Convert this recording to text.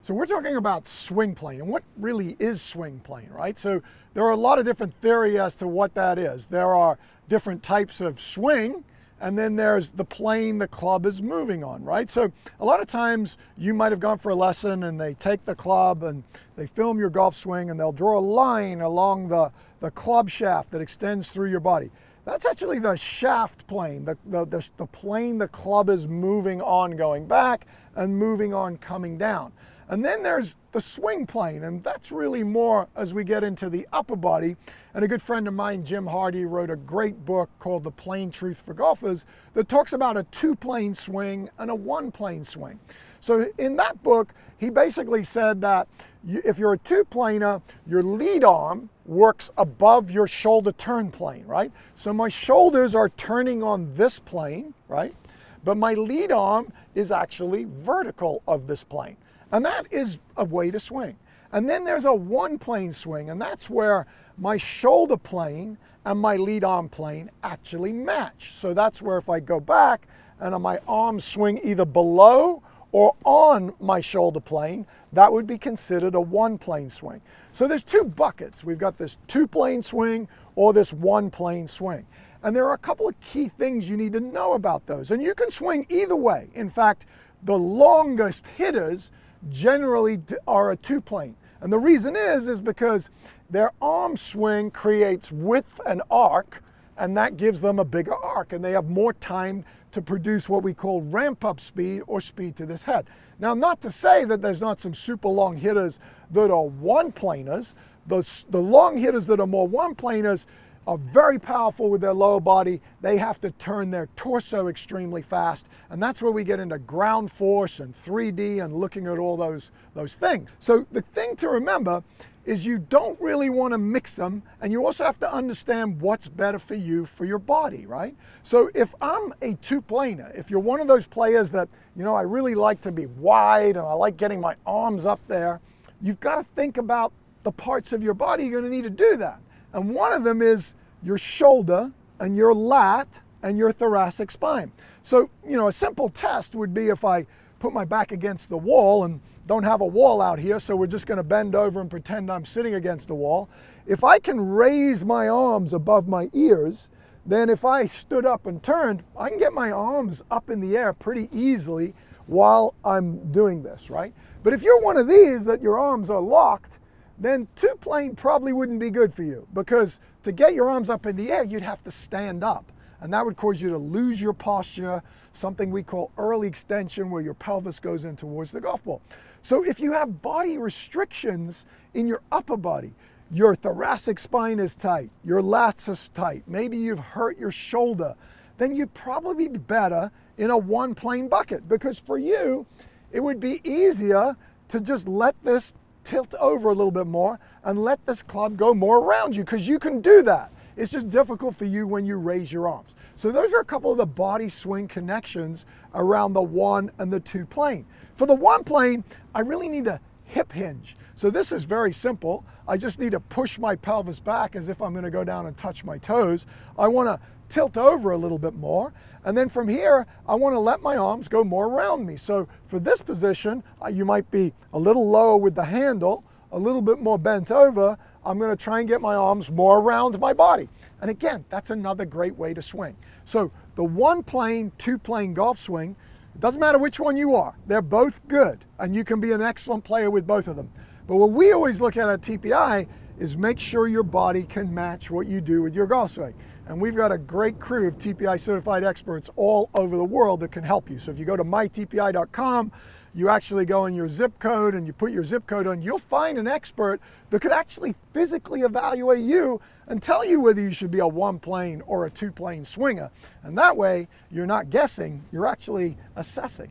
So we're talking about swing plane, and what really is swing plane, right? So there are a lot of different theories as to what that is. There are different types of swing, and then there's the plane the club is moving on, right? So a lot of times you might have gone for a lesson and they take the club and they film your golf swing and they'll draw a line along the club shaft that extends through your body. That's actually the shaft plane, the plane the club is moving on going back and moving on coming down. And then there's the swing plane, and that's really more as we get into the upper body. And a good friend of mine, Jim Hardy, wrote a great book called The Plain Truth for Golfers that talks about a two-plane swing and a one-plane swing. So in that book, he basically said that if you're a two-planer, your lead arm works above your shoulder turn plane, right? So my shoulders are turning on this plane, right? But my lead arm is actually vertical of this plane. And that is a way to swing. And then there's a one-plane swing, and that's where my shoulder plane and my lead arm plane actually match. So that's where if I go back and my arms swing either below or on my shoulder plane, that would be considered a one-plane swing. So there's two buckets. We've got this two-plane swing or this one-plane swing. And there are a couple of key things you need to know about those. And you can swing either way. In fact, the longest hitters generally are a two-plane. And the reason is because their arm swing creates width and arc, and that gives them a bigger arc, and they have more time to produce what we call ramp-up speed or speed to this head. Now, not to say that there's not some super long hitters that are one-planers. The long hitters that are more one-planers are very powerful with their lower body. They have to turn their torso extremely fast, and that's where we get into ground force and 3D and looking at all those things. So the thing to remember is you don't really want to mix them, and you also have to understand what's better for you for your body, right? So if I'm a two-planer, if you're one of those players that, you know, I really like to be wide and I like getting my arms up there, you've got to think about the parts of your body you're going to need to do that. And one of them is your shoulder and your lat and your thoracic spine. So, you know, a simple test would be if I put my back against the wall and don't have a wall out here, so we're just going to bend over and pretend I'm sitting against the wall. If I can raise my arms above my ears, then if I stood up and turned, I can get my arms up in the air pretty easily while I'm doing this, right? But if you're one of these that your arms are locked, then two-plane probably wouldn't be good for you, because to get your arms up in the air, you'd have to stand up. And that would cause you to lose your posture, something we call early extension, where your pelvis goes in towards the golf ball. So if you have body restrictions in your upper body, your thoracic spine is tight, your lats is tight, maybe you've hurt your shoulder, then you'd probably be better in a one-plane bucket, because for you, it would be easier to just let this tilt over a little bit more and let this club go more around you, because you can do that. It's just difficult for you when you raise your arms. So those are a couple of the body swing connections around the one and the two plane. For the one plane, I really need a hip hinge. So this is very simple. I just need to push my pelvis back as if I'm going to go down and touch my toes. I want to tilt over a little bit more. And then from here, I want to let my arms go more around me. So for this position, you might be a little lower with the handle, a little bit more bent over. I'm going to try and get my arms more around my body. And again, that's another great way to swing. So the one plane, two plane golf swing, it doesn't matter which one you are. They're both good, and you can be an excellent player with both of them. But what we always look at TPI is make sure your body can match what you do with your golf swing. And we've got a great crew of TPI certified experts all over the world that can help you. So if you go to mytpi.com, you actually go in your zip code and you put your zip code on, you'll find an expert that could actually physically evaluate you and tell you whether you should be a one plane or a two plane swinger. And that way, you're not guessing, you're actually assessing.